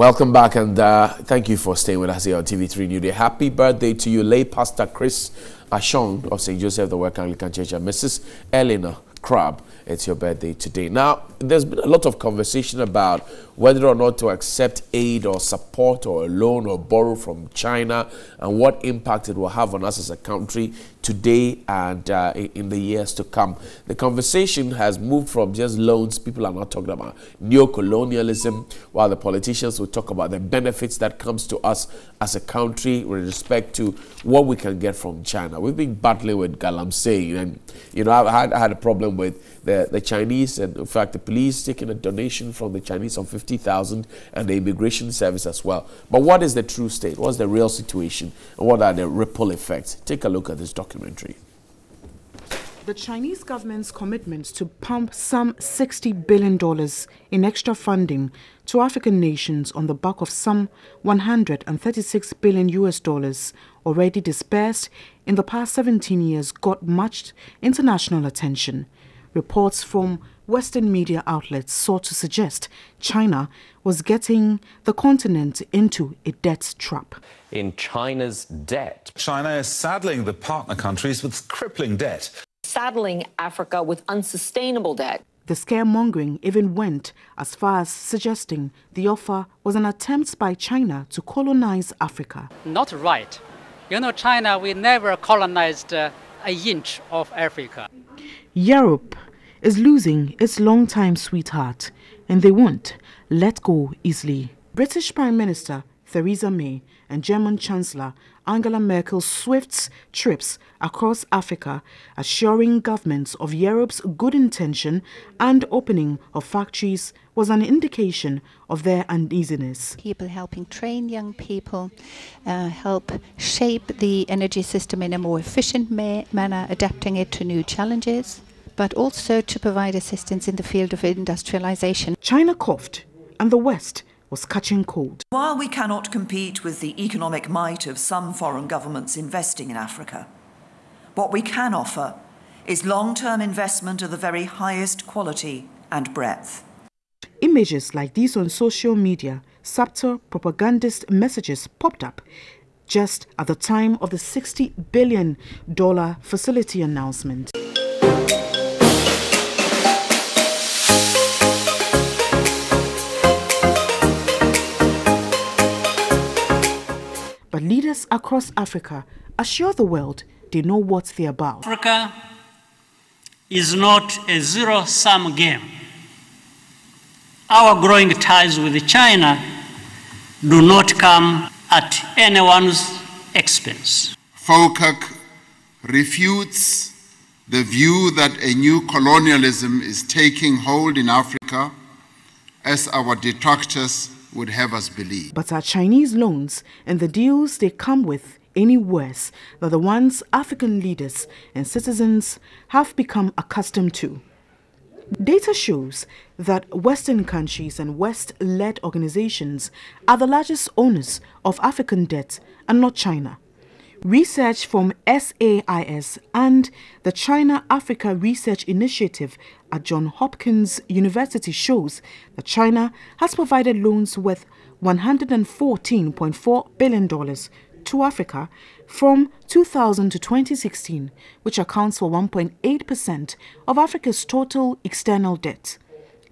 Welcome back, and thank you for staying with us here on TV3 Newday. Happy birthday to you, late Pastor Chris Ashong of St. Joseph the Work Anglican Church, and Mrs. Eleanor Crab. It's your birthday today. Now, there's been a lot of conversation about whether or not to accept aid or support or a loan or borrow from China and what impact it will have on us as a country today and in the years to come. The conversation has moved from just loans. People are not talking about neo-colonialism, while the politicians will talk about the benefits that comes to us as a country with respect to what we can get from China. We've been battling with galamsey, and you know, I had a problem with the Chinese, and in fact the police taking a donation from the Chinese of 50,000 and the immigration service as well. But what is the true state? What's the real situation? And what are the ripple effects? Take a look at this documentary. The Chinese government's commitment to pump some $60 billion in extra funding to African nations on the back of some $136 billion already dispersed in the past 17 years got much international attention. Reports from Western media outlets sought to suggest China was getting the continent into a debt trap. In China's debt. China is saddling the partner countries with crippling debt. Saddling Africa with unsustainable debt. The scaremongering even went as far as suggesting the offer was an attempt by China to colonize Africa. Not right. You know, China, we never colonized an inch of Africa. Europe is losing its longtime sweetheart, and they won't let go easily. British Prime Minister Theresa May and German Chancellor Angela Merkel's swift trips across Africa, assuring governments of Europe's good intention and opening of factories, was an indication of their uneasiness. People helping train young people, help shape the energy system in a more efficient manner, adapting it to new challenges, but also to provide assistance in the field of industrialization. China coughed, and the West was catching cold. While we cannot compete with the economic might of some foreign governments investing in Africa, what we can offer is long-term investment of the very highest quality and breadth. Images like these on social media, subtle propagandist messages popped up just at the time of the $60 billion facility announcement. But leaders across Africa assure the world they know what they're about. Africa is not a zero-sum game. Our growing ties with China do not come at anyone's expense. FOCAC refutes the view that a new colonialism is taking hold in Africa, as our detractors would have us believe. But are Chinese loans and the deals they come with any worse than the ones African leaders and citizens have become accustomed to? Data shows that Western countries and West-led organizations are the largest owners of African debt and not China. Research from SAIS and the China-Africa Research Initiative at Johns Hopkins University shows that China has provided loans worth $114.4 billion to Africa from 2000 to 2016, which accounts for 1.8% of Africa's total external debt.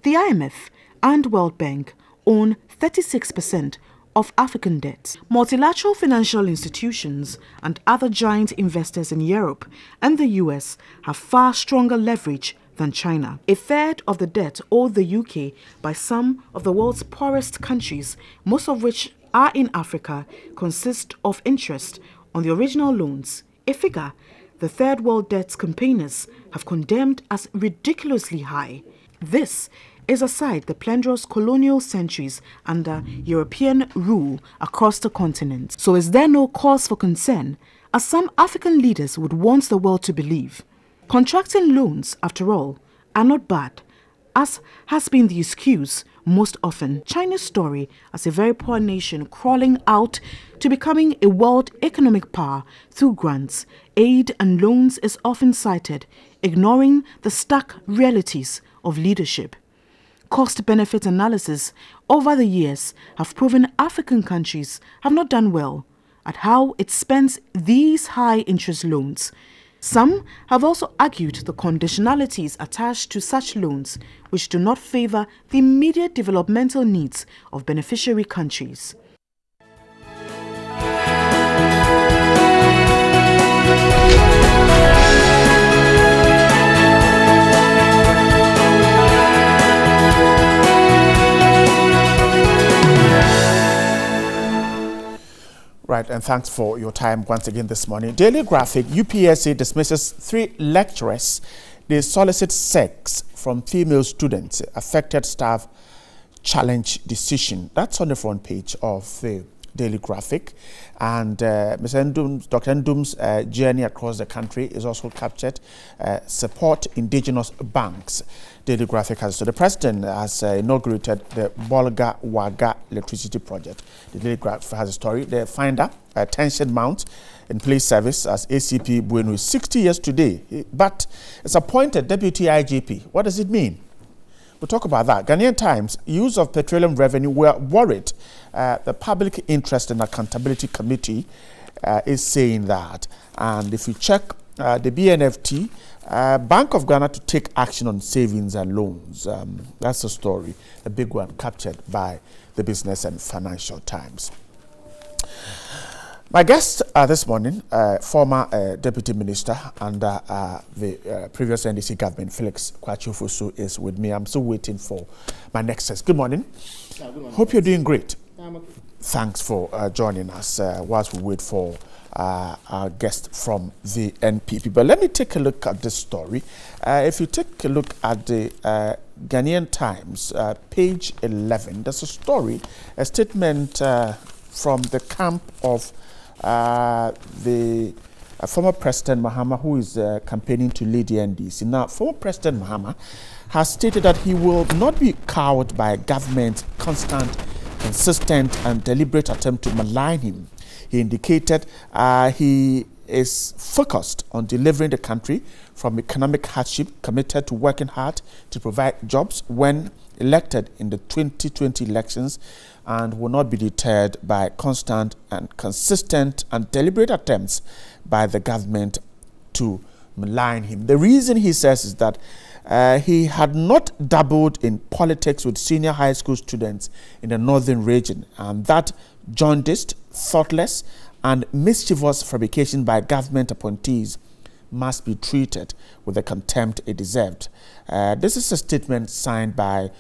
The IMF and World Bank own 36% of African debt. Multilateral financial institutions and other giant investors in Europe and the US have far stronger leverage than China. A third of the debt owed the UK by some of the world's poorest countries, most of which are in Africa, consists of interest on the original loans, a figure the Third World Debt campaigners have condemned as ridiculously high. This is aside the plenderous colonial centuries under European rule across the continent. So is there no cause for concern, as some African leaders would want the world to believe? Contracting loans, after all, are not bad, as has been the excuse most often. China's story as a very poor nation crawling out to becoming a world economic power through grants, aid and loans is often cited, ignoring the stark realities of leadership. cost-benefit analysis over the years have proven African countries have not done well at how it spends these high-interest loans. Some have also argued the conditionalities attached to such loans, which do not favor the immediate developmental needs of beneficiary countries. Right, and thanks for your time once again this morning. Daily Graphic, UPSA dismisses 3 lecturers. They solicit sex from female students. Affected staff challenge decision. That's on the front page of the Daily Graphic. And Dr. Ndum's journey across the country is also captured. Support indigenous banks. Daily Graphic has. So the president has inaugurated the Bolga Waga electricity project. The Daily Graphic has a story. The finder, tension mount in police service as ACP Bueno is 60 years today, but it's appointed deputy IGP. What does it mean? We'll talk about that. Ghanaian Times, use of petroleum revenue, we're worried. The Public Interest and Accountability Committee is saying that. And if you check the BNFT, Bank of Ghana to take action on savings and loans. That's the story, the big one captured by the Business and Financial Times. My guest this morning, former Deputy Minister under the previous NDC government, Felix Kwachi-Ofosu, is with me. I'm still waiting for my next guest. Good morning. Good morning. Hope you're doing great. Okay. Thanks for joining us whilst we wait for our guest from the NPP. But let me take a look at this story. If you take a look at the Ghanaian Times, page 11, there's a story, a statement from the camp of the former President Mahama, who is campaigning to lead the NDC. Now, former President Mahama has stated that he will not be cowed by government's constant, consistent and deliberate attempt to malign him. He indicated he is focused on delivering the country from economic hardship, committed to working hard to provide jobs when elected in the 2020 elections, and will not be deterred by constant and consistent and deliberate attempts by the government to malign him. The reason, he says, is that he had not dabbled in politics with senior high school students in the northern region, and that jaundiced, thoughtless and mischievous fabrication by government appointees must be treated with the contempt it deserved. This is a statement signed by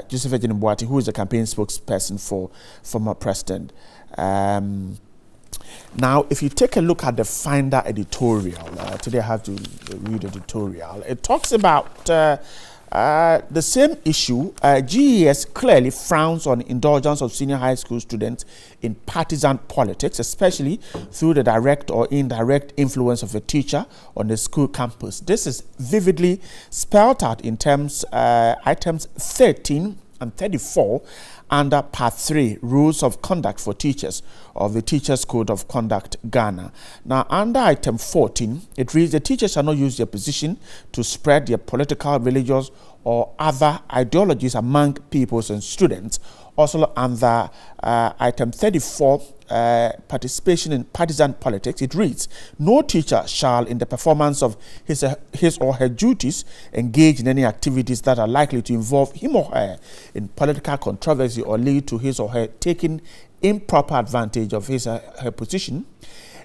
Joseph Ejene Boati, who is the campaign spokesperson for former president. Now, if you take a look at the Finder editorial, today I have to read editorial. It talks about the same issue. GES clearly frowns on indulgence of senior high school students in partisan politics, especially through the direct or indirect influence of a teacher on the school campus. This is vividly spelled out in terms items 13 and 34 under Part 3, Rules of Conduct for Teachers of the Teachers Code of Conduct, Ghana. Now, under item 14, it reads, the teachers shall not use their position to spread their political, religious, or other ideologies among pupils and students. Also under item 34, participation in partisan politics, it reads, no teacher shall, in the performance of his or her duties, engage in any activities that are likely to involve him or her in political controversy or lead to his or her taking improper advantage of his or her position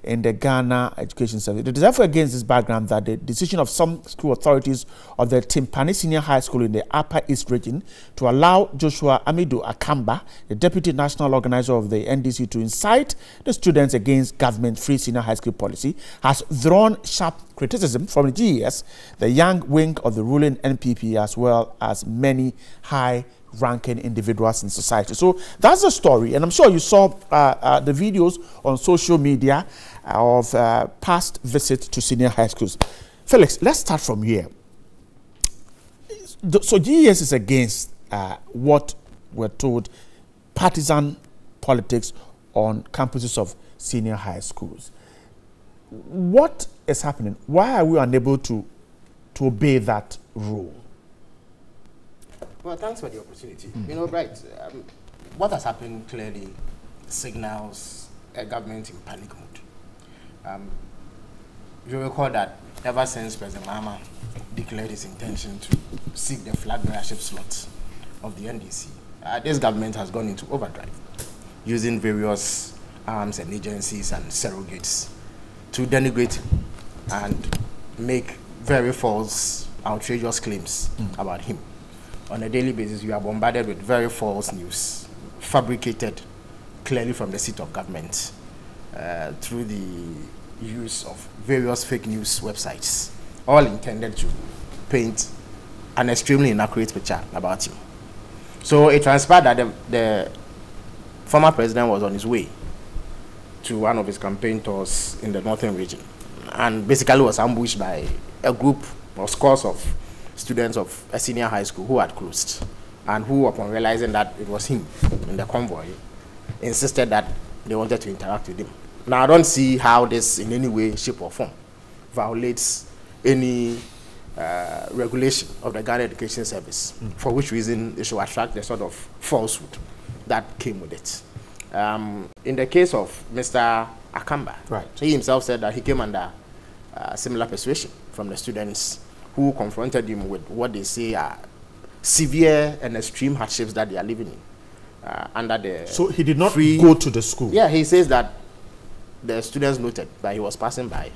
in the Ghana Education Service. It is therefore against this background that the decision of some school authorities of the Timpani Senior High School in the Upper East Region to allow Joshua Amidu Akamba, the Deputy National Organizer of the NDC, to incite the students against government-free senior high school policy has drawn sharp criticism from the GES, the young wing of the ruling NPP, as well as many high-ranking individuals in society. So that's the story, and I'm sure you saw the videos on social media of past visits to senior high schools. Felix, let's start from here. So GES is against what we're told, partisan politics on campuses of senior high schools. What is happening? Why are we unable to obey that rule? Well, thanks for the opportunity. You know, right, what has happened clearly signals a government in panic mode. You recall that ever since President Mahama declared his intention to seek the flag bearership slot of the NDC, this government has gone into overdrive, using various arms and agencies and surrogates to denigrate and make very false, outrageous claims about him. On a daily basis, we are bombarded with very false news, fabricated clearly from the seat of government through the use of various fake news websites, all intended to paint an extremely inaccurate picture about him. So it transpired that the former president was on his way to one of his campaign tours in the northern region, and basically was ambushed by a group or scores of students of a senior high school who had closed, and who, upon realizing that it was him in the convoy, insisted that they wanted to interact with him. Now, I don't see how this in any way, shape or form violates any regulation of the Ghana Education Service, for which reason it should attract the sort of falsehood that came with it. In the case of Mr. Akamba, he himself said that he came under similar persuasion from the students who confronted him with what they say are severe and extreme hardships that they are living in under the. So he did not go to the school? Yeah, he says that the students noted that he was passing by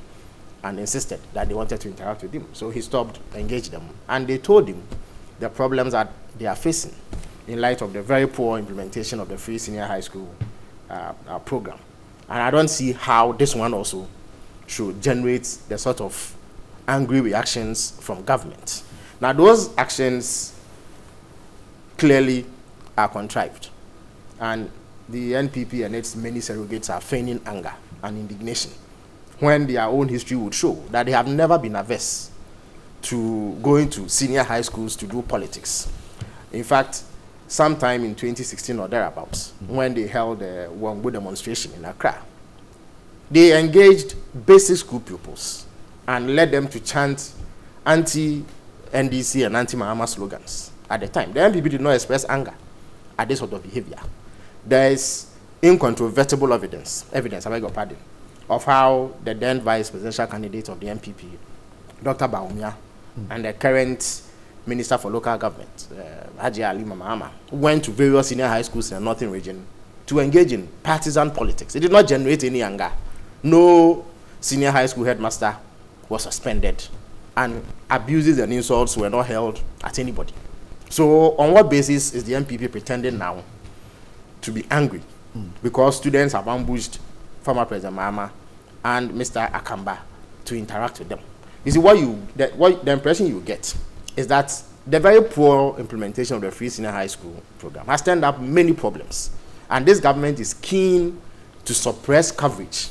and insisted that they wanted to interact with him. So he stopped, engaged them, and they told him the problems that they are facing in light of the very poor implementation of the free senior high school program. And I don't see how this one also should generate the sort of angry reactions from government. Now, those actions clearly are contrived, and the NPP and its many surrogates are feigning anger and indignation when their own history would show that they have never been averse to going to senior high schools to do politics. In fact, sometime in 2016 or thereabouts, when they held the Wangbo demonstration in Accra, they engaged basic school pupils and led them to chant anti-NDC and anti-Mahama slogans at the time. The NPP did not express anger at this sort of behavior. There is incontrovertible evidence, I beg your pardon, of how the then vice presidential candidate of the NPP, Dr. Baumia, and the current Minister for Local Government, Haji Ali Mahama, went to various senior high schools in the northern region to engage in partisan politics. It did not generate any anger. No senior high school headmaster was suspended, and abuses and insults were not held at anybody. So on what basis is the NPP pretending now to be angry because students have ambushed former President Mahama and Mr. Akamba to interact with them? You see, the impression you get is that the very poor implementation of the free senior high school program has turned up many problems, and this government is keen to suppress coverage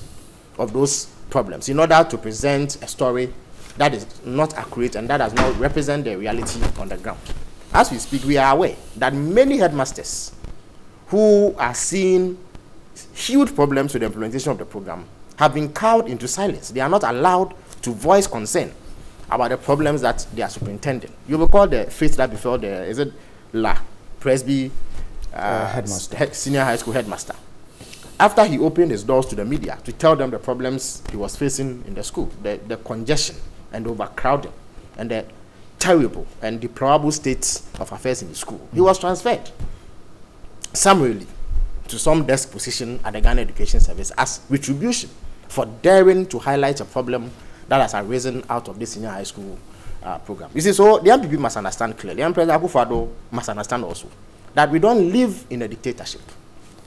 of those problems in order to present a story that is not accurate and that does not represent the reality on the ground. As we speak, we are aware that many headmasters who are seeing huge problems with the implementation of the program have been cowed into silence. They are not allowed to voice concern about the problems that they are superintending. You will recall the fate that befell the Presby headmaster, senior high school headmaster. After he opened his doors to the media to tell them the problems he was facing in the school, the congestion and overcrowding and the terrible and deplorable state of affairs in the school, he was transferred summarily to some desk position at the Ghana Education Service as retribution for daring to highlight a problem that has arisen out of this senior high school program. You see, so the MPP must understand clearly, and President Akufo-Addo must understand also, that we don't live in a dictatorship.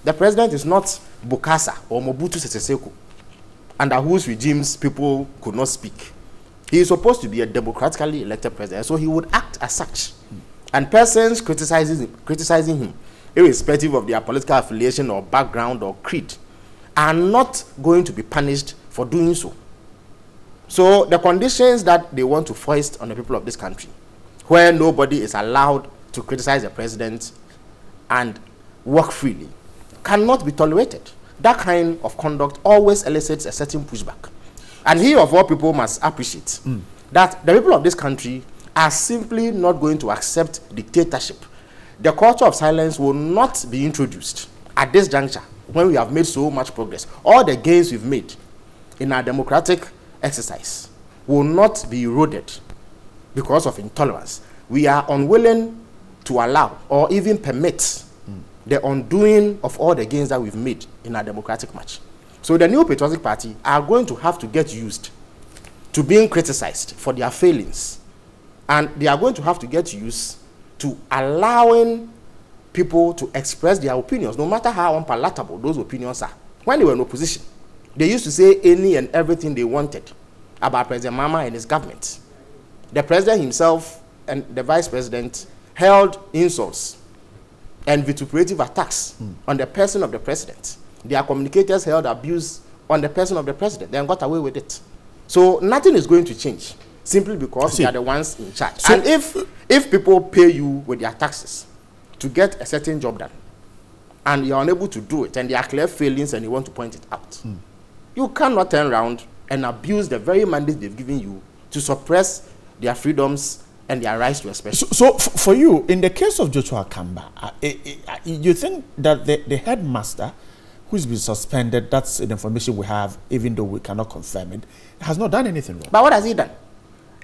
The president is not Bokassa or Mobutu Sese Seko, under whose regimes people could not speak. He is supposed to be a democratically elected president, so he would act as such. And persons criticizing him, irrespective of their political affiliation or background or creed, are not going to be punished for doing so. So the conditions that they want to foist on the people of this country, where nobody is allowed to criticize the president and work freely, cannot be tolerated. That kind of conduct always elicits a certain pushback. And he of all people must appreciate that the people of this country are simply not going to accept dictatorship. The culture of silence will not be introduced at this juncture when we have made so much progress. All the gains we've made in our democratic exercise will not be eroded because of intolerance. We are unwilling to allow or even permit the undoing of all the gains that we've made in our democratic march. So the New Patriotic Party are going to have to get used to being criticized for their failings. And they are going to have to get used to allowing people to express their opinions, no matter how unpalatable those opinions are. When they were in opposition, they used to say any and everything they wanted about President Mahama and his government. The president himself and the vice president held insults and vituperative attacks on the person of the president. Their communicators held abuse on the person of the president. They got away with it. So nothing is going to change simply because they are the ones in charge. So and if people pay you with their taxes to get a certain job done, and you are unable to do it, and there are clear failings and you want to point it out, you cannot turn around and abuse the very mandate they've given you to suppress their freedoms and their rights to expression. So for you, in the case of Joshua Kamba, you think that the headmaster who's been suspended, that's the information we have, even though we cannot confirm it, has not done anything wrong? But what has he done?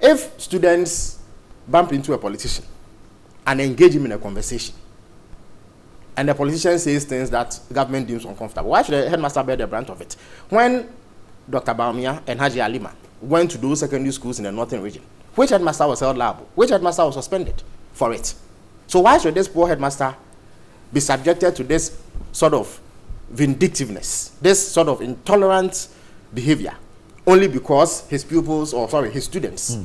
If students bump into a politician and engage him in a conversation, and the politician says things that government deems uncomfortable, why should the headmaster bear the brunt of it? When Dr. Baumia and Haji Alima went to those secondary schools in the northern region, which headmaster was held liable? Which headmaster was suspended for it? So why should this poor headmaster be subjected to this sort of vindictiveness, this sort of intolerant behavior, only because his pupils, or sorry, his students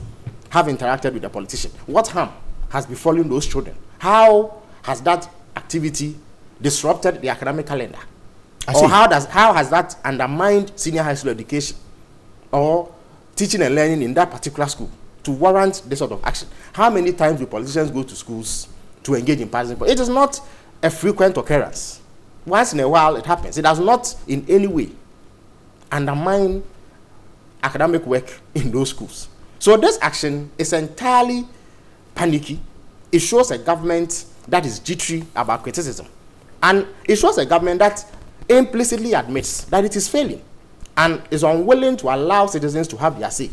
have interacted with the politician? What harm has befallen those children? How has that activity disrupted the academic calendar? Or how has that undermined senior high school education or teaching and learning in that particular school to warrant this sort of action? How many times do politicians go to schools to engage in partisan politics? It is not a frequent occurrence. Once in a while it happens. It does not in any way undermine academic work in those schools. So this action is entirely panicky. It shows a government that is jittery about criticism. And it shows a government that implicitly admits that it is failing and is unwilling to allow citizens to have their say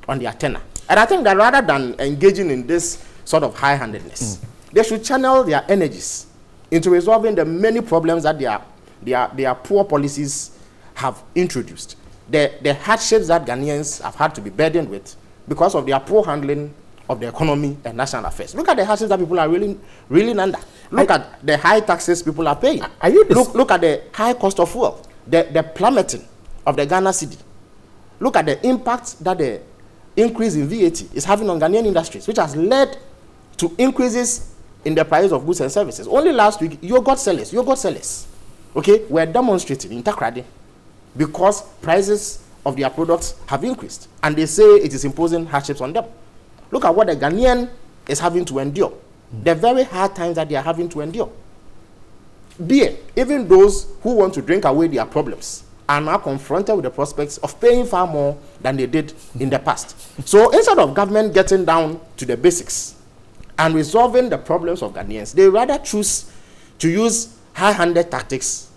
on their tenure. And I think that rather than engaging in this sort of high-handedness, they should channel their energies into resolving the many problems that their poor policies have introduced. The hardships that Ghanaians have had to be burdened with because of their poor handling of the economy and national affairs. Look at the hardships that people are really under. Look at the high taxes people are paying. Look at the high cost of fuel, the plummeting of the Ghana cedi. Look at the impact that the increase in VAT is having on Ghanaian industries, which has led to increases in the price of goods and services. Only last week, yogurt sellers, okay, were demonstrating in Takrady because prices of their products have increased, and they say it is imposing hardships on them. Look at what the Ghanaian is having to endure, the very hard times that they are having to endure. Beer, even those who want to drink away their problems are now confronted with the prospects of paying far more than they did in the past. So instead of government getting down to the basics and resolving the problems of Ghanaians, they rather choose to use high-handed tactics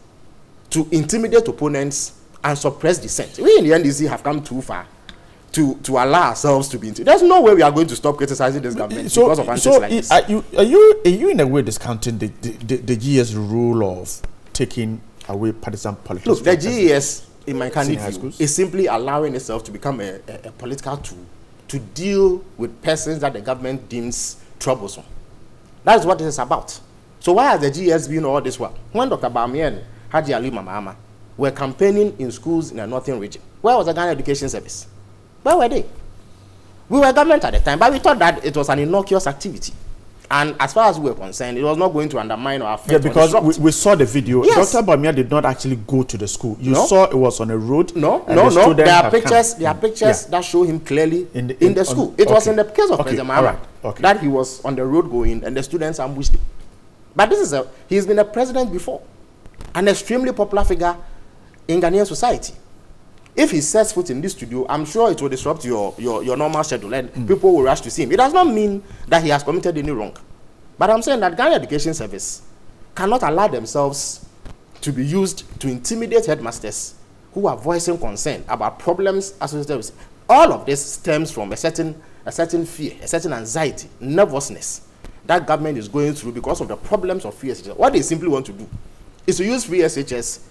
to intimidate opponents and suppress dissent. We in the NDC have come too far to allow ourselves to be intimidated. There's no way we are going to stop criticizing this government because of antics like this. Are you in a way discounting the GS rule of taking away partisan politics? Look, the GES, in my candid view, is simply allowing itself to become a political tool to deal with persons that the government deems troublesome. That is what this is about. So why has the GES been all this while? When Dr. Baumia and Haji Alima Mahama were campaigning in schools in the northern region, where was the Ghana Education Service? Where were they? We were government at the time, but we thought that it was an innocuous activity. And as far as we were concerned, it was not going to undermine or affect. Yeah, because we saw the video. Yes. Dr. Baumia did not actually go to the school. You saw it was on a road. No. There are pictures that show him clearly in the school. It was in the case of President Mahama that he was on the road going and the students ambushed him. But he's been a president before, an extremely popular figure in Ghanaian society. If he sets foot in this studio, I'm sure it will disrupt your normal schedule and people will rush to see him. It does not mean that he has committed any wrong. But I'm saying that Ghana Education Service cannot allow themselves to be used to intimidate headmasters who are voicing concern about problems associated with. All of this stems from a certain fear, a certain anxiety, nervousness that government is going through because of the problems of free SHS. What they simply want to do is to use free SHS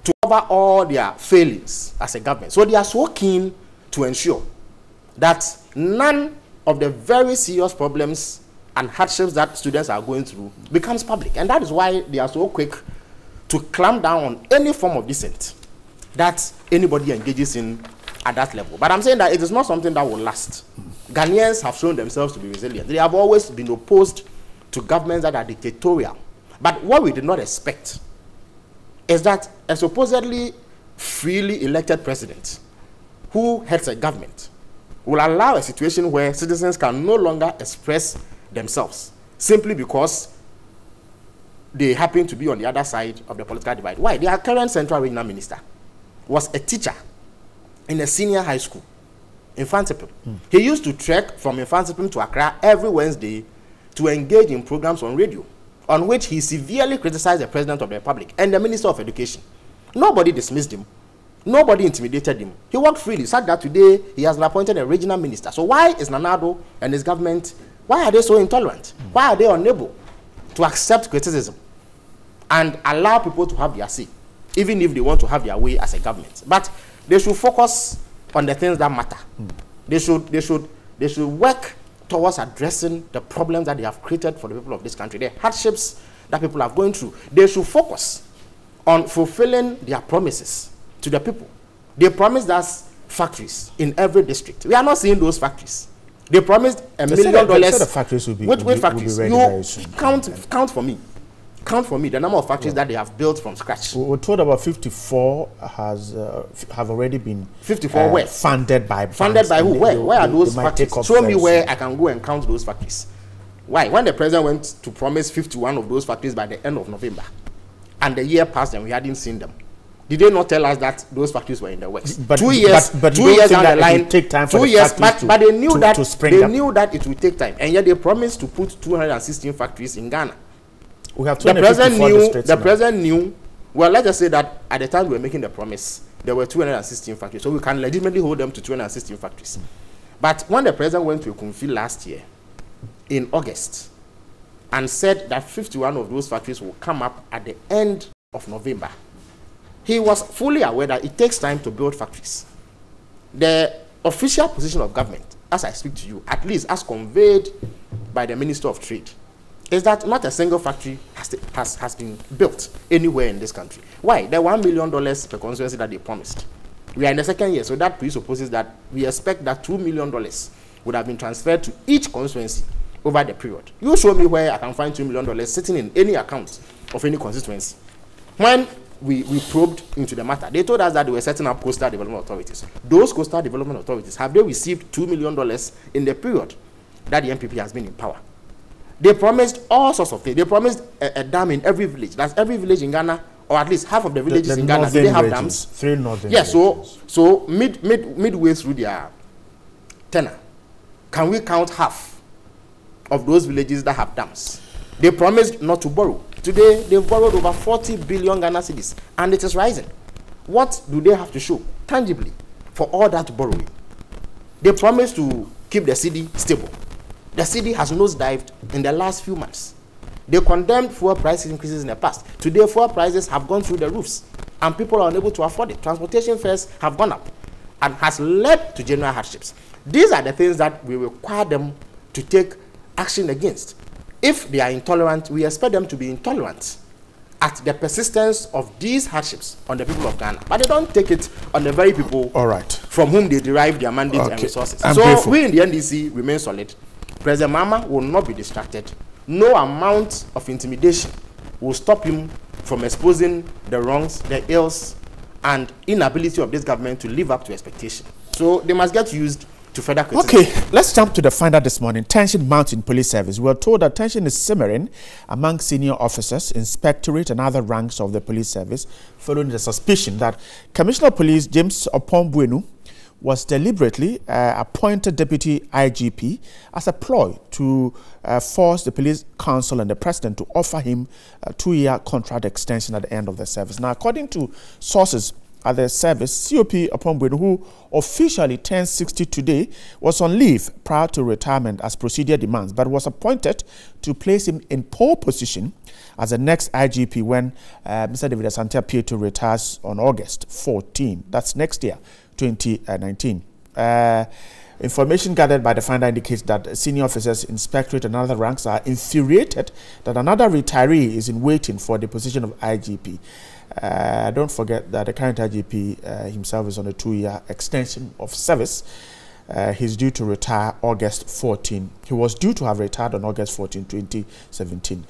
to cover all their failings as a government. So they are so keen to ensure that none of the very serious problems and hardships that students are going through becomes public. And that is why they are so quick to clamp down on any form of dissent that anybody engages in at that level. But I'm saying that it is not something that will last. Ghanaians have shown themselves to be resilient. They have always been opposed to governments that are dictatorial. But what we did not expect is that a supposedly freely elected president who heads a government will allow a situation where citizens can no longer express themselves simply because they happen to be on the other side of the political divide. Why? Their current central regional minister was a teacher in a senior high school in Infantipim. He used to trek from Infantipim to Accra every Wednesday to engage in programs on radio, on which he severely criticized the President of the Republic and the Minister of Education. Nobody dismissed him. Nobody intimidated him. He worked freely. Said that today he has been appointed a regional minister. So why is Nanado and his government, why are they so intolerant? Why are they unable to accept criticism and allow people to have their say, even if they want to have their way as a government? But they should focus on the things that matter. They should work towards addressing the problems that they have created for the people of this country, the hardships that people are going through. They should focus on fulfilling their promises to the people. They promised us factories in every district. We are not seeing those factories. They promised $1 million. The factories will be, factories? Will be ready very soon. Count for me. Count for me the number of factories that they have built from scratch. We're told about 54 have already been 54 where? Funded by who? Where are those factories? Show me where I can go and count those factories. Why? When the president went to promise 51 of those factories by the end of November, and the year passed and we hadn't seen them, did they not tell us that those factories were in the works? But 2 years, but 2 years down the line, take time for 2 the years, factories but they knew that it would take time, and yet they promised to put 216 factories in Ghana. We have the president knew. Well, let's just say that at the time we were making the promise, there were 216 factories, so we can legitimately hold them to 216 factories. But when the president went to Kumfi last year, in August, and said that 51 of those factories will come up at the end of November, he was fully aware that it takes time to build factories. The official position of government, as I speak to you, at least as conveyed by the Minister of Trade, is that not a single factory has been built anywhere in this country. Why? The $1 million per constituency that they promised. We are in the second year, so that presupposes that we expect that $2 million would have been transferred to each constituency over the period. You show me where I can find $2 million sitting in any account of any constituency. When we probed into the matter, they told us that they were setting up coastal development authorities. Those coastal development authorities, have they received $2 million in the period that the NPP has been in power? They promised all sorts of things. They promised a dam in every village. That's every village in Ghana, or at least half of the villages in Ghana. Do they have dams? 3 northern regions. So midway through their tenure, can we count half of those villages that have dams? They promised not to borrow. Today, they've borrowed over 40 billion Ghana cedis, and it is rising. What do they have to show tangibly for all that borrowing? They promised to keep the cedi stable. The cedi has nosedived in the last few months. They condemned fuel price increases in the past. Today, fuel prices have gone through the roofs, and people are unable to afford it. Transportation fares have gone up, and has led to general hardships. These are the things that we require them to take action against. If they are intolerant, we expect them to be intolerant at the persistence of these hardships on the people of Ghana. But they don't take it on the very people from whom they derive their mandate and resources. So we in the NDC remain solid. President Mama will not be distracted. No amount of intimidation will stop him from exposing the wrongs, the ills, and inability of this government to live up to expectation. So they must get used to further criticism. Okay, let's jump to the finder this morning. Tension mounts in police service. We are told that tension is simmering among senior officers, inspectorate and other ranks of the police service following the suspicion that Commissioner of Police James Opombuenu was deliberately appointed Deputy IGP as a ploy to force the Police Council and the President to offer him a 2-year contract extension at the end of the service. Now, according to sources at the service, COP Opombuenu, who officially turns 60 today, was on leave prior to retirement as procedure demands, but was appointed to place him in pole position as the next IGP when Mr. David Asante Appiah retires on August 14. That's next year, 2019. Information gathered by the finder indicates that senior officers, inspectorate and other ranks are infuriated that another retiree is in waiting for the position of IGP. Don't forget that the current IGP himself is on a 2-year extension of service. He's due to retire August 14. He was due to have retired on August 14, 2017.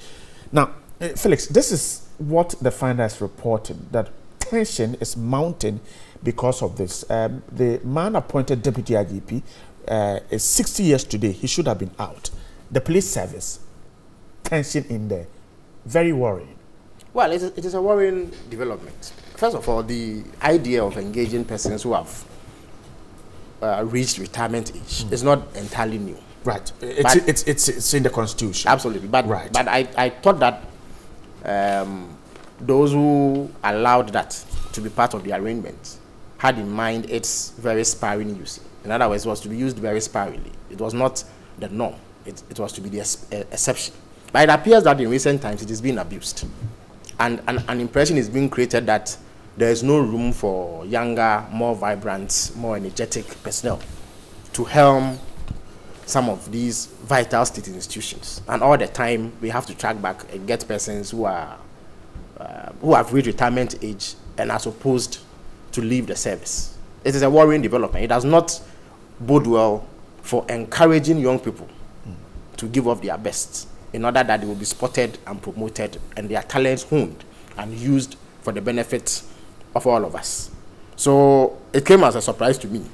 Now, Felix, this is what the finder is reporting, that tension is mounting because of this. The man appointed Deputy IGP is 60 years today. He should have been out. The police service, tension in there, very worrying. Well, it is a worrying development. First of all, the idea of engaging persons who have reached retirement age is not entirely new. Right. It's in the Constitution. Absolutely. But, right. But I thought that those who allowed that to be part of the arrangement had in mind its very sparing use. In other words, it was to be used very sparingly. It was not the norm. It was to be the exception. But it appears that in recent times it is being abused. And an impression is being created that there is no room for younger, more vibrant, more energetic personnel to helm some of these vital state institutions. And all the time, we have to track back and get persons who have reached retirement age and are supposed to leave the service. It is a worrying development. It does not bode well for encouraging young people to give up their best in order that they will be spotted and promoted and their talents honed and used for the benefit of all of us. So it came as a surprise to me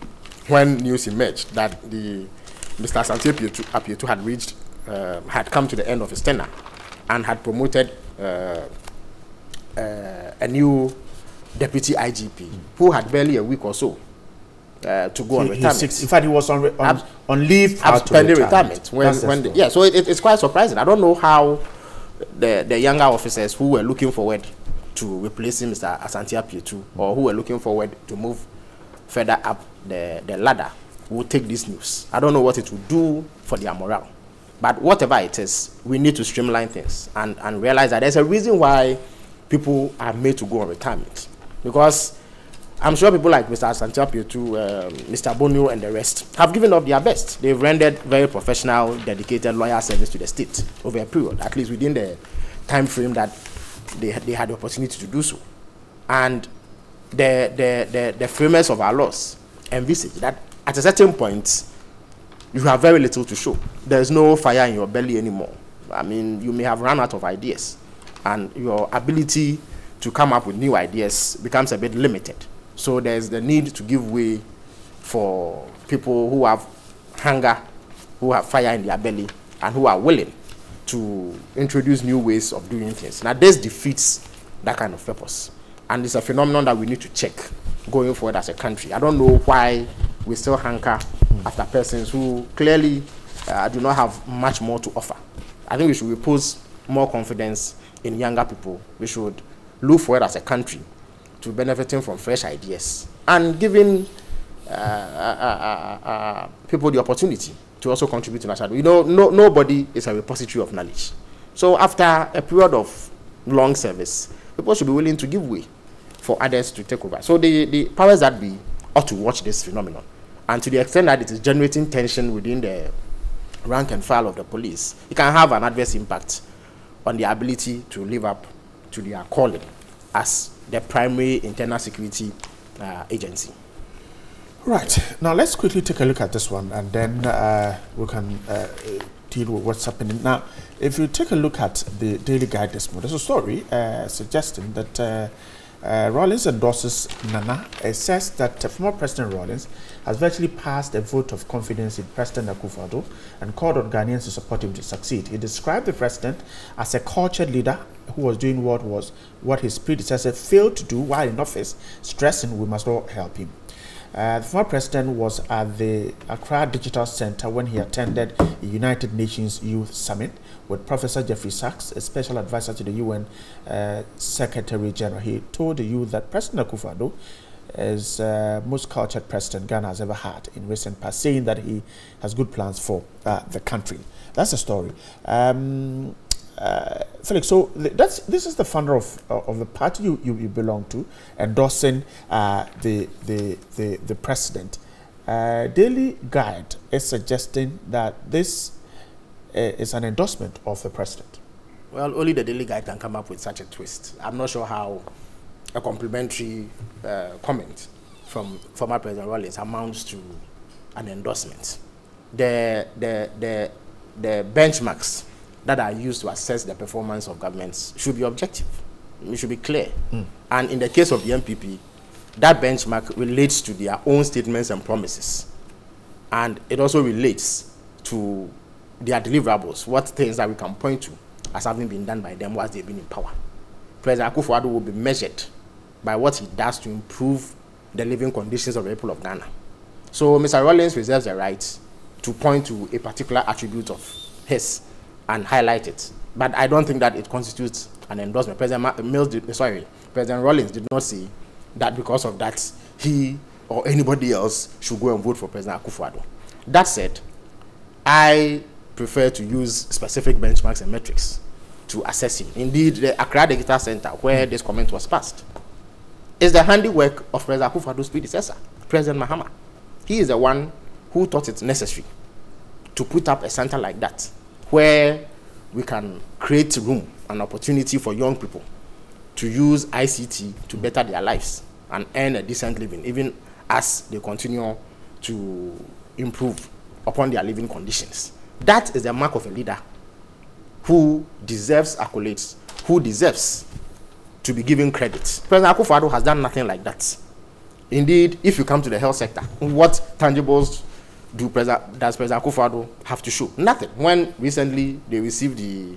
when news emerged that Mr. Asante Appiah had come to the end of his tenure and had promoted a new deputy IGP who had barely a week or so to go on retirement. In fact, he was on leave after retirement. So it's quite surprising. I don't know how the younger officers who were looking forward to replacing Mr. Asante Appiah or who were looking forward to move further up the ladder will take this news. I don't know what it will do for their morale. But whatever it is, we need to streamline things and realize that there's a reason why people are made to go on retirement. Because I'm sure people like Mr. Asante Appiah, Mr. Bonio and the rest have given up their best. They've rendered very professional, dedicated, loyal service to the state over a period, at least within the time frame that they had the opportunity to do so. And the framers of our laws envisage that at a certain point, you have very little to show. There's no fire in your belly anymore. I mean, you may have run out of ideas, and your ability to come up with new ideas becomes a bit limited. So there's the need to give way for people who have hunger, who have fire in their belly, and who are willing to introduce new ways of doing things. Now, this defeats that kind of purpose. And it's a phenomenon that we need to check going forward as a country. I don't know why we still hanker after persons who clearly do not have much more to offer. I think we should repose more confidence in younger people. We should look forward as a country to benefiting from fresh ideas and giving people the opportunity to also contribute to national. You know, nobody is a repository of knowledge. So after a period of long service, people should be willing to give way for others to take over. So the powers that be ought to watch this phenomenon. And to the extent that it is generating tension within the rank and file of the police, it can have an adverse impact on their ability to live up to their calling as the primary internal security agency. Right. Now, let's quickly take a look at this one, and then we can deal with what's happening. Now, if you take a look at the Daily Guide this morning, there's a story suggesting that Rawlings endorses Nana. It says that former President Rawlings has virtually passed a vote of confidence in President Akufo-Addo and called on Ghanaians to support him to succeed. He described the president as a cultured leader who was doing what his predecessor failed to do while in office, stressing we must all help him. The former president was at the Accra Digital Center when he attended the United Nations Youth Summit with Professor Jeffrey Sachs, a special advisor to the UN Secretary General. He told the youth that President Akufo-Addo is the most cultured president Ghana has ever had in recent past, saying that he has good plans for the country. That's the story. Felix, so this is the founder of the party you belong to, endorsing the president. Daily Guide is suggesting that this is an endorsement of the president. Well, only the Daily Guide can come up with such a twist. I'm not sure how a complimentary comment from former President Rawlings amounts to an endorsement. The benchmarks that are used to assess the performance of governments should be objective. It should be clear. And in the case of the MPP, that benchmark relates to their own statements and promises. And it also relates to their deliverables, what things that we can point to as having been done by them whilst they've been in power. President Akufo-Addo will be measured by what he does to improve the living conditions of the people of Ghana. So Mr. Rawlings reserves the right to point to a particular attribute of his and highlight it. But I don't think that it constitutes an endorsement. President Rawlings did not say that because of that, he or anybody else should go and vote for President Akufo-Addo. That said, I prefer to use specific benchmarks and metrics to assess him. Indeed, the Accra Digital Center, where this comment was passed, is the handiwork of President Akufo-Addo's predecessor, President Mahama. He is the one who thought it necessary to put up a center like that, where we can create room and opportunity for young people to use ICT to better their lives and earn a decent living, even as they continue to improve upon their living conditions. That is the mark of a leader who deserves accolades, who deserves to be given credit. President Akufo-Addo has done nothing like that. Indeed, if you come to the health sector, what tangibles does President Akufo-Addo have to show? Nothing. When recently they received the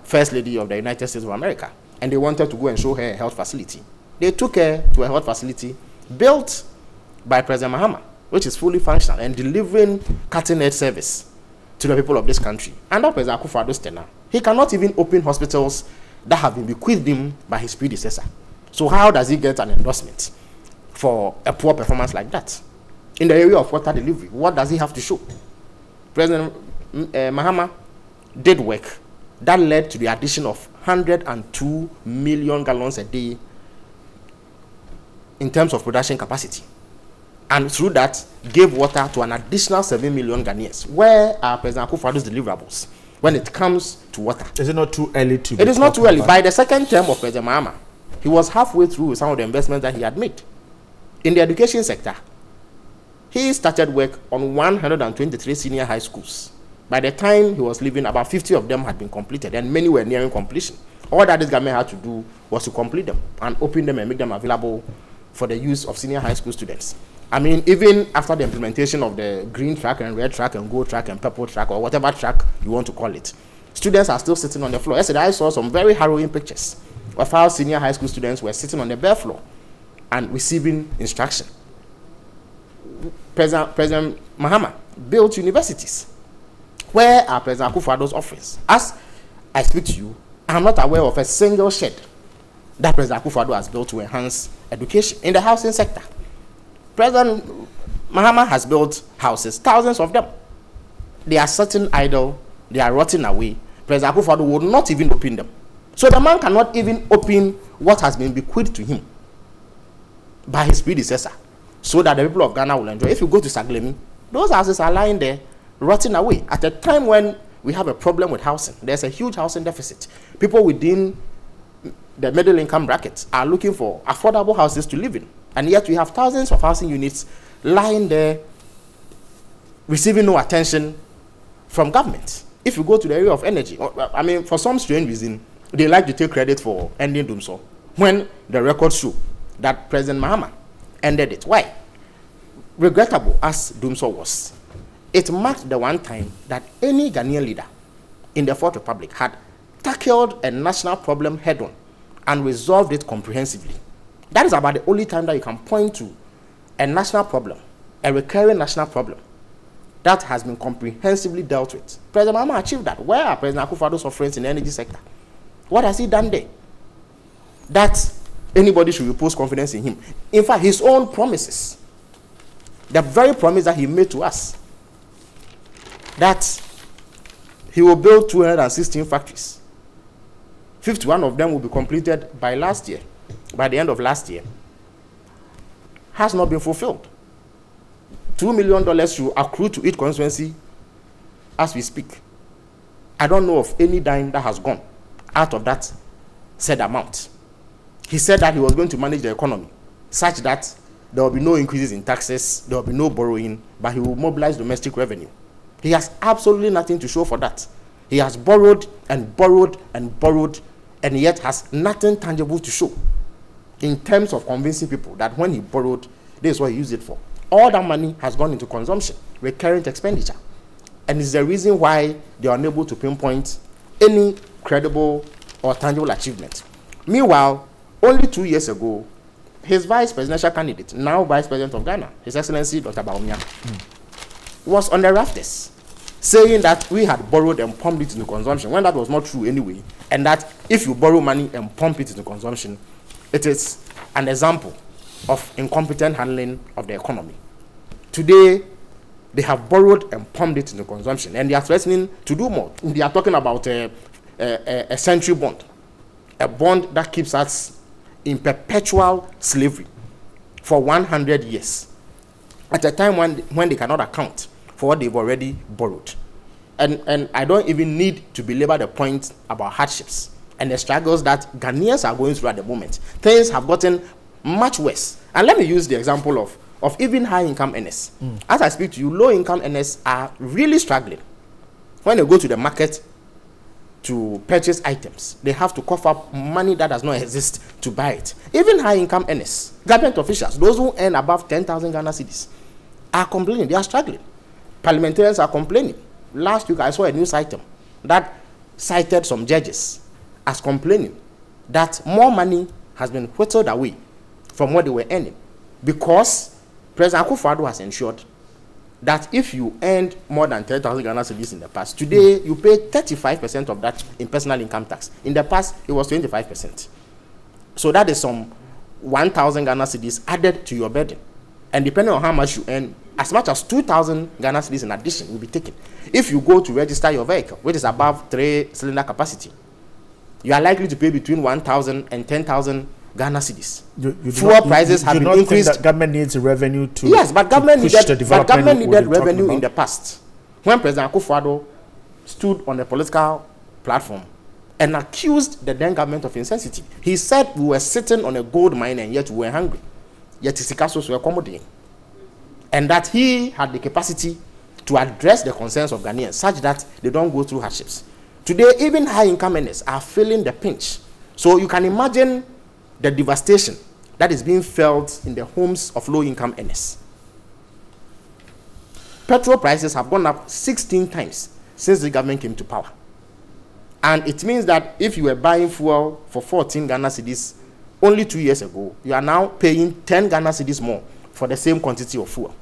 First Lady of the United States of America, and they wanted to go and show her a health facility, they took her to a health facility built by President Mahama, which is fully functional and delivering cutting-edge service to the people of this country. Under President Akufo-Addo's tenure, he cannot even open hospitals that have been bequeathed him by his predecessor. So how does he get an endorsement for a poor performance like that? In the area of water delivery, what does he have to show? President Mahama did work that led to the addition of 102 million gallons a day in terms of production capacity. And through that, gave water to an additional 7 million Ghanaians. Where are President Akufo-Addo's deliverables when it comes to water? Is it not too early to? It is not too early. By the second term of President Mahama, he was halfway through with some of the investments that he had made. In the education sector, he started work on 123 senior high schools. By the time he was leaving, about 50 of them had been completed, and many were nearing completion. All that this government had to do was to complete them and open them and make them available for the use of senior high school students. I mean, even after the implementation of the green track and red track and gold track and purple track, or whatever track you want to call it, students are still sitting on the floor. Yesterday, I saw some very harrowing pictures of how senior high school students were sitting on the bare floor and receiving instruction. President Mahama built universities. Where are President Akufo-Addo's offerings? As I speak to you, I am not aware of a single shed that President Akufo-Addo has built to enhance education. In the housing sector, President Mahama has built houses, thousands of them. They are sitting idle, they are rotting away. President Akufo-Addo will not even open them. So the man cannot even open what has been bequeathed to him by his predecessor, so that the people of Ghana will enjoy. If you go to Saglemi, those houses are lying there, rotting away. At a time when we have a problem with housing, there's a huge housing deficit. People within the middle income bracket are looking for affordable houses to live in. And yet we have thousands of housing units lying there, receiving no attention from government. If you go to the area of energy, I mean, for some strange reason, they like to take credit for ending doomsday. when the records show that President Mahama ended it. Why? Regrettable as Dumso was, it marked the one time that any Ghanaian leader in the Fourth Republic had tackled a national problem head-on and resolved it comprehensively. That is about the only time that you can point to a national problem, a recurring national problem, that has been comprehensively dealt with. President Mahama achieved that. Where are President Akufo-Addo's offerings in the energy sector? What has he done there? That anybody should repose confidence in him. In fact, his own promises, the very promise that he made to us, that he will build 216 factories. 51 of them will be completed by last year, by the end of last year, has not been fulfilled. $2 million should accrue to each constituency as we speak. I don't know of any dime that has gone out of that said amount. He said that he was going to manage the economy such that there will be no increases in taxes, there will be no borrowing, but he will mobilize domestic revenue. He has absolutely nothing to show for that. He has borrowed and borrowed and borrowed, and yet has nothing tangible to show in terms of convincing people that when he borrowed, this is what he used it for. All that money has gone into consumption, recurrent expenditure. And it's the reason why they are unable to pinpoint any credible or tangible achievement. Meanwhile, only 2 years ago, his vice presidential candidate, now Vice President of Ghana, His Excellency Dr. Bawumia, was on the rafters saying that we had borrowed and pumped it into consumption, when that was not true anyway, and that if you borrow money and pump it into consumption, it is an example of incompetent handling of the economy. Today, they have borrowed and pumped it into consumption, and they are threatening to do more. They are talking about a century bond, a bond that keeps us in perpetual slavery for 100 years, at a time when they cannot account for what they've already borrowed. And I don't even need to belabor the point about hardships and the struggles that Ghanaians are going through at the moment. Things have gotten much worse. And let me use the example of even high-income earners. As I speak to you, low-income earners are really struggling. When they go to the market to purchase items, they have to cough up money that does not exist to buy it. Even high-income earners, government officials, those who earn above 10,000 Ghana cedis, are complaining. They are struggling. Parliamentarians are complaining. Last week, I saw a news item that cited some judges as complaining that more money has been whittled away from what they were earning, because President Akufo-Addo has ensured that if you earned more than 10,000 Ghana cedis in the past, today you pay 35% of that in personal income tax. In the past, it was 25%. So that is some 1,000 Ghana cedis added to your burden. And depending on how much you earn, as much as 2,000 Ghana cedis in addition will be taken. If you go to register your vehicle, which is above 3-cylinder capacity, you are likely to pay between 1,000 and 10,000 Ghana cedis. Fuel prices have been increased. That government needs revenue to yes, but government needed revenue about in the past. When President Akufo-Addo stood on the political platform and accused the then government of insensitivity, he said we were sitting on a gold mine and yet we were hungry. Yet his castles were accommodating, and that he had the capacity to address the concerns of Ghanaians such that they don't go through hardships. Today, even high-income earners are feeling the pinch. So you can imagine the devastation that is being felt in the homes of low-income earners. Petrol prices have gone up 16 times since the government came to power. And it means that if you were buying fuel for 14 Ghana cedis only 2 years ago, you are now paying 10 Ghana cedis more for the same quantity of fuel.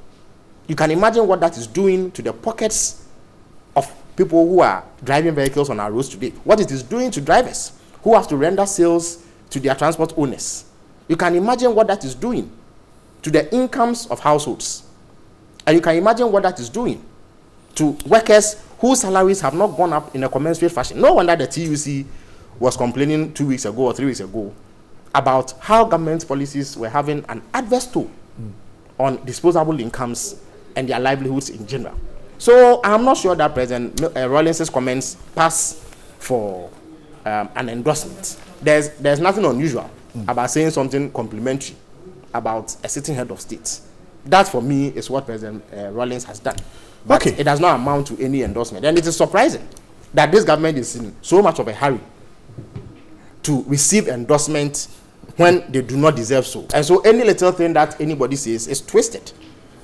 You can imagine what that is doing to the pockets of people who are driving vehicles on our roads today. What it is doing to drivers who have to render sales to their transport owners. You can imagine what that is doing to the incomes of households. And you can imagine what that is doing to workers whose salaries have not gone up in a commensurate fashion. No wonder the TUC was complaining 2 weeks ago or 3 weeks ago about how government policies were having an adverse toll on disposable incomes and their livelihoods in general. So I'm not sure that President Rawlings's comments pass for an endorsement. There's nothing unusual about saying something complimentary about a sitting head of state. That, for me, is what President Rawlings has done. But it does not amount to any endorsement. And it is surprising that this government is in so much of a hurry to receive endorsement when they do not deserve so. And so any little thing that anybody says is twisted.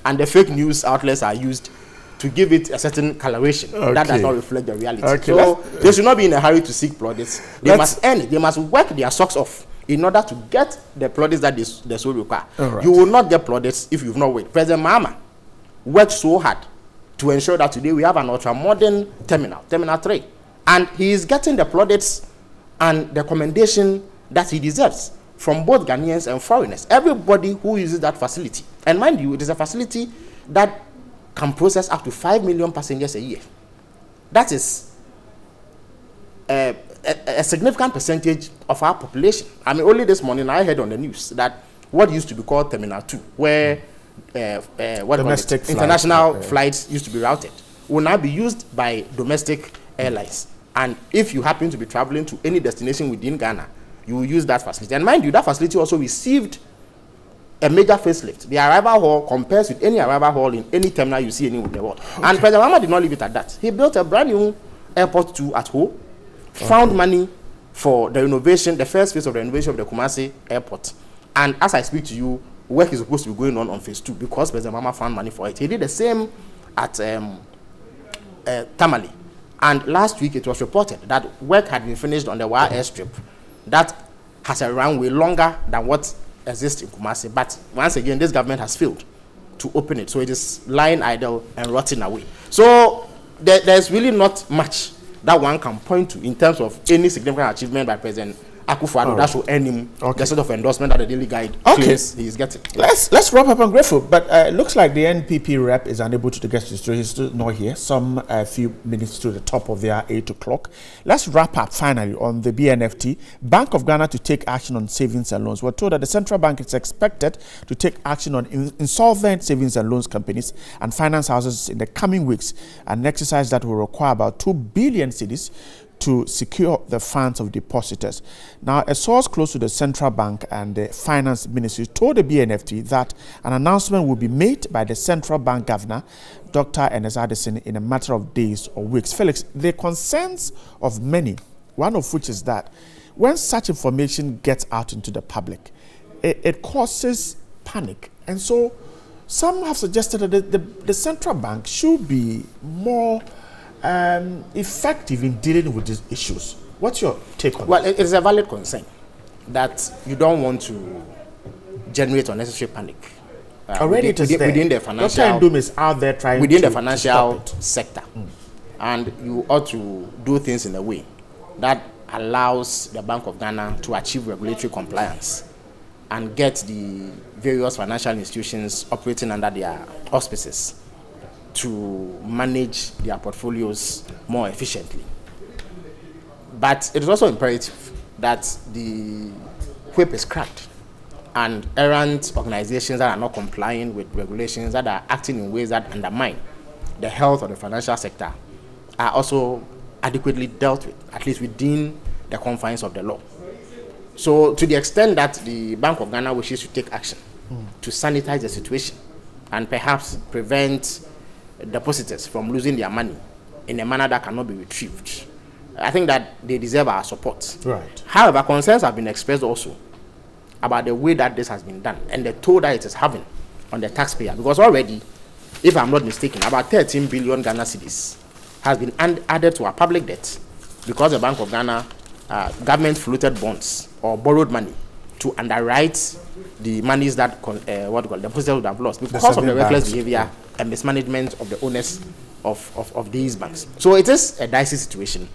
And the fake news outlets are used to give it a certain coloration that does not reflect the reality. So they should not be in a hurry to seek plaudits. They must earn it. They must work their socks off in order to get the plaudits that they so require. You will not get plaudits if you've not worked. President Mahama worked so hard to ensure that today we have an ultra-modern terminal, Terminal 3. And he is getting the plaudits and the commendation that he deserves from both Ghanaians and foreigners. Everybody who uses that facility. And mind you, it is a facility that can process up to 5 million passengers a year. That is a significant percentage of our population. I mean, only this morning I heard on the news that what used to be called Terminal 2, where international flights used to be routed, will now be used by domestic airlines. And if you happen to be traveling to any destination within Ghana, you will use that facility. And mind you, that facility also received a major facelift. The arrival hall compares with any arrival hall in any terminal you see anywhere in the world. And President Mahama did not leave it at that. He built a brand new airport 2 at home, found money for the renovation, the first phase of the renovation of the Kumasi airport. And as I speak to you, work is supposed to be going on phase 2 because President Mahama found money for it. He did the same at Tamale. And last week it was reported that work had been finished on the Wa airstrip that has a runway longer than what exists in Kumasi. But once again, this government has failed to open it. So it is lying idle and rotting away. So there's really not much that one can point to in terms of any significant achievement by President Akufo-Addo that should earn him the sort of endorsement that the Daily Guide claims he is getting. Let's wrap up. I'm grateful, but it looks like the NPP rep is unable to get to the studio. He's still not here. Some few minutes to the top of their 8 o'clock. Let's wrap up finally on the BNFT. Bank of Ghana to take action on savings and loans. We're told that the central bank is expected to take action on insolvent savings and loans companies and finance houses in the coming weeks, an exercise that will require about 2 billion cedis to secure the funds of depositors. Now, a source close to the central bank and the finance ministry told the BNFT that an announcement will be made by the central bank governor, Dr. Ernest Addison, in a matter of days or weeks. Felix, the concerns of many, one of which is that when such information gets out into the public, it causes panic. And so some have suggested that the central bank should be more effective in dealing with these issues. What's your take on Well, it is a valid concern that you don't want to generate unnecessary panic. Already it is within the financial. Dr. Ndum is out there trying within to the financial to sector, and you ought to do things in a way that allows the Bank of Ghana to achieve regulatory compliance and get the various financial institutions operating under their auspices to manage their portfolios more efficiently. But it is also imperative that the whip is cracked and errant organizations that are not complying with regulations, that are acting in ways that undermine the health of the financial sector, are also adequately dealt with, at least within the confines of the law. So to the extent that the Bank of Ghana wishes to take action to sanitize the situation and perhaps prevent depositors from losing their money in a manner that cannot be retrieved, I think that they deserve our support. Right. However, concerns have been expressed also about the way that this has been done and the toll that it is having on the taxpayer. Because already, if I'm not mistaken, about 13 billion Ghana cedis has been added to our public debt because the Bank of Ghana government floated bonds or borrowed money to underwrite the monies that depositors would have lost because of the reckless behavior and mismanagement of the owners of these banks. So it is a dicey situation.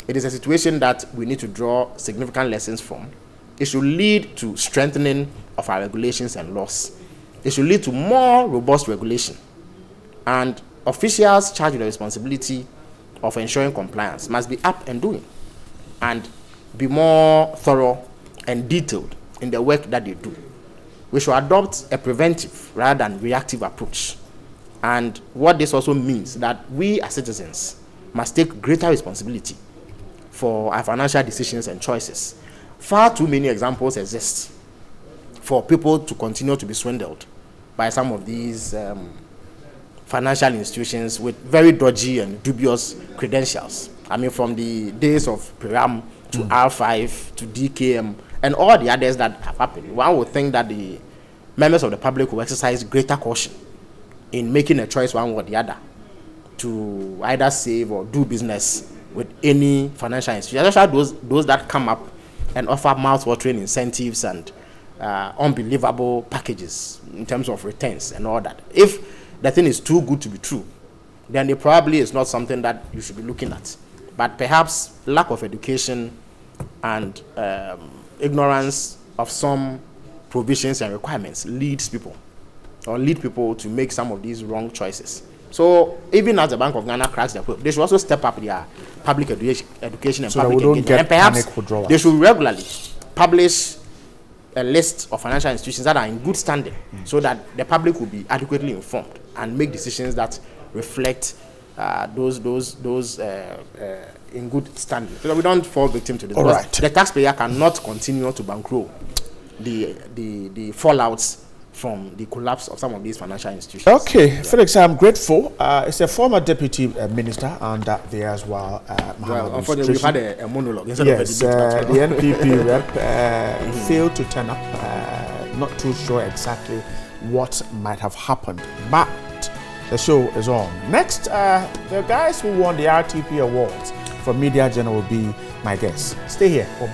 It is a situation that we need to draw significant lessons from. It should lead to strengthening of our regulations and laws. It should lead to more robust regulation. And officials charged with the responsibility of ensuring compliance must be up and doing and be more thorough and detailed in the work that they do. We should adopt a preventive rather than reactive approach. And what this also means that we as citizens must take greater responsibility for our financial decisions and choices. Far too many examples exist for people to continue to be swindled by some of these financial institutions with very dodgy and dubious credentials. I mean, from the days of Piram to R5 to DKM and all the others that have happened, one would think that the members of the public will exercise greater caution in making a choice one or the other to either save or do business with any financial institution, especially those that come up and offer mouth-watering incentives and unbelievable packages in terms of returns and all that. If the thing is too good to be true, then it probably is not something that you should be looking at. But perhaps lack of education and ignorance of some provisions and requirements lead people to make some of these wrong choices. So even as the Bank of Ghana cracks the whip, they should also step up their public education and so public engagement. And perhaps they should regularly publish a list of financial institutions that are in good standing, so that the public will be adequately informed and make decisions that reflect those in good standing, so that we don't fall victim to this. All right. The taxpayer cannot continue to bankroll the fallouts from the collapse of some of these financial institutions. Okay, Felix, I'm grateful. It's a former deputy minister under there as well. Well, unfortunately, we've had a monologue instead of a debate. The NPP rep failed to turn up. Not too sure exactly what might have happened, but the show is on. Next, the guys who won the RTP awards for Media Journal will be my guests. Stay here.